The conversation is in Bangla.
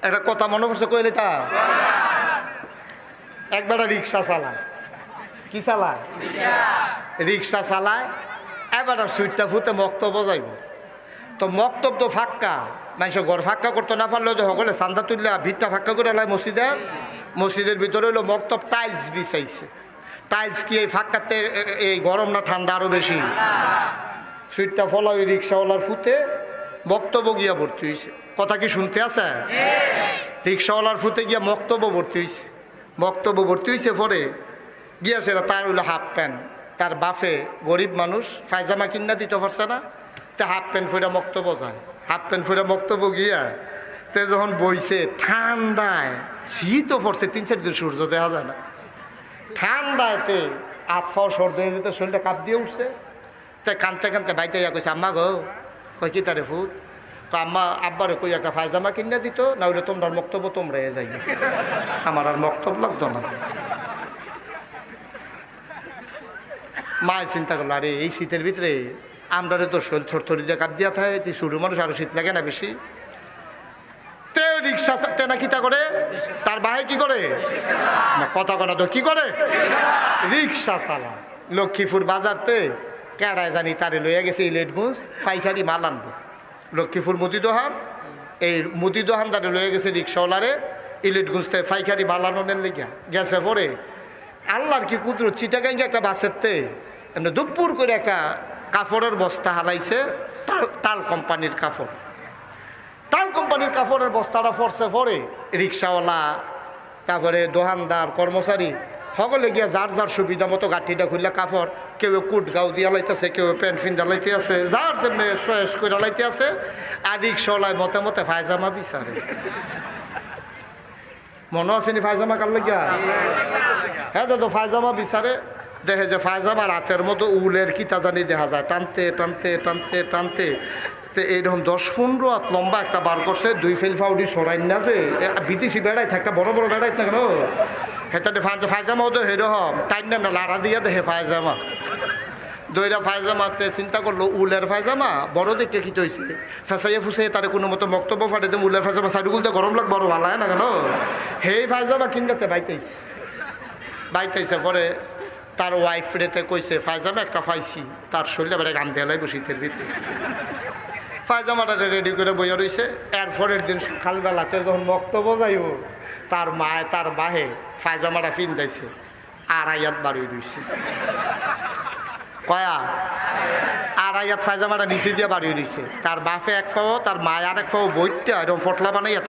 একটা কথা মনে পড়ছে কইলে তা একবার রিক্সা চালায়, কি চালায়, রিক্সা চালায়। এবার সুইটটা ফুতে মক্তব যাইব, তো মক্তব তো ফাঁকা, মানুষ ঘর ফাঁকা করতে না পারলেও তো সকলে চান্দা তুললে ভিতটা ফাঁকা করে লাই মসজিদের, মসজিদের ভিতরে হইলো মক্তব টাইলস বিছাইছে। টাইলস কি এই ফাঁকাতে এই গরম না ঠান্ডা আরো বেশি? সুইটটা ফলা ওই রিক্সাওয়ালার ফুতে বক্তব্য গিয়া ভর্তি হয়েছে। কথা কি শুনতে আছে? রিক্সাওয়ালার ফুতে গিয়া বক্তব্য ভর্তি হয়েছে। বক্তব্য ভর্তি হয়েছে পরে গিয়া সেটা তার হইলো হাফ প্যান্ট, তার বাফে গরিব মানুষ পায়জামা কিনা দিতে পারছে না, তে হাফ প্যান্ট ফইরা বক্তব্য যায়। হাফ প্যান্ট ফইরা বক্তব্য গিয়া তে যখন বইছে ঠান্ডায়, শীতও পড়ছে, 3-4 দিন সূর্য দেখা যায় না, ঠান্ডায়তে হাত ফাও সর্দি হয়ে যেত, শরীরটা কাঁপ দিয়ে উঠছে। তাই কানতে কানতে বাইতে ইয়া কইছে, আম্মা গো, কই কি তারে ফুট, তো আম্মা আব্বারে কই একটা পায়জামা কিনে দিত, না হইলে তোমরা বক্তব্য তোমরা এ যাই, আমার আর বক্তব্য লাগতো না। মায় চিন্তা করলো, আরে এই শীতের ভিতরে আমরা তো শরীর থরথরি দিয়ে কাপ দিয়া থাকে, তুই শুরু মানুষ আরো শীত লাগে না বেশি। তে রিক্সা তেনা কিতা করে, তার বাহে কি করে, কথা কনা তো কি করে, রিক্সা চালা। লক্ষ্মীপুর বাজারতে কেড়ায় জানি তারে লইয়া গেছে ইলেটগুঞ্জ পাইকারি মাল আনবো। লক্ষ্মীপুর মুদিদোহান, এই মুদিদোহানদারে লইয়া গেছে রিক্সাওয়ালারে ইলেটগুঞ্জ থেকে পাইকারি মাল আননের লেগিয়া গেছে। পরে আল্লাহর কি কুদরত, চিটাগাঙ্গে একটা বাসেরতে এমনি দুপুর করে একটা কাপড়ের বস্তা হালাইছে, টাল কোম্পানির কাপড়, টাল কোম্পানির কাপড়ের বস্তাটা পড়ছে। পরে রিক্সাওয়ালা, তারপরে দোকানদার, কর্মচারী সকলে গিয়া যার যার সুবিধা মতো গাঠিটা খুললে কাপড়, কেউ কুট গাও দিয়া লাইতেছে, কেউ প্যান্ট ফিন্দা লাইতে আছে, যার যেমনি চয়েস করে লাইতে আছে। আর রিক্সাওয়ালায় মতে মতে পায়জামা বিচারে। মনে আসেনি পায়জামা কার লাগিয়া? হ্যাঁ দাদা, পায়জামা বিচারে। দেখে যে পায়জামা রাতের মতো উলের কিতা জানি দেখা যায়, টানতে টানতে টানতে টানতে তো এইরকম 10-15 হাত লম্বা একটা বার করছে, 2 ফেল ফাউডি সরাই না, যে বিদেশি বেড়াই থাকতে বড় বড় বেড়াই থাকে না, হেতাতে পায়জামাও তো সেরকম টাইম না লাড়া দিয়া দেখে পায়জামা দইরা পায়জামাতে চিন্তা করলো উলের পায়জামা বড় দেখতে কি হয়েছে, ফেঁসাইয়া ফুসাইয়া তার কোনো মতো বক্তব্য ফাটে দেম, উলের পায়জামা সাইডু গুলতে গরম লাগ বড় ভালো হয় না কেন, সেই পায়জামা কিনতে বাইতেছে। পরে তার ওয়াইফ রেতে কইছে, পায়জামা একটা পাইছি, তার শরীরে বেড়ে গান দেয়ালাই শীতের ভিতরে। পায়জামাটা রেডি করে বইয়া রয়েছে। এরপরের দিন সকালবেলাতে যখন বক্তব্য যাইব, তার মায় তার বাহে পায়জামাটা পিন্দাইছে, 2.5 হাত বাড়ি রয়েছে। কয়া 2.5 হাত পায়জামাটা নিচে দিয়ে বাড়ি রয়েছে। তার বাপে 1 পাও, তার মায় আর 1 পাও বইটা এরকম ফটলা বানাইয়া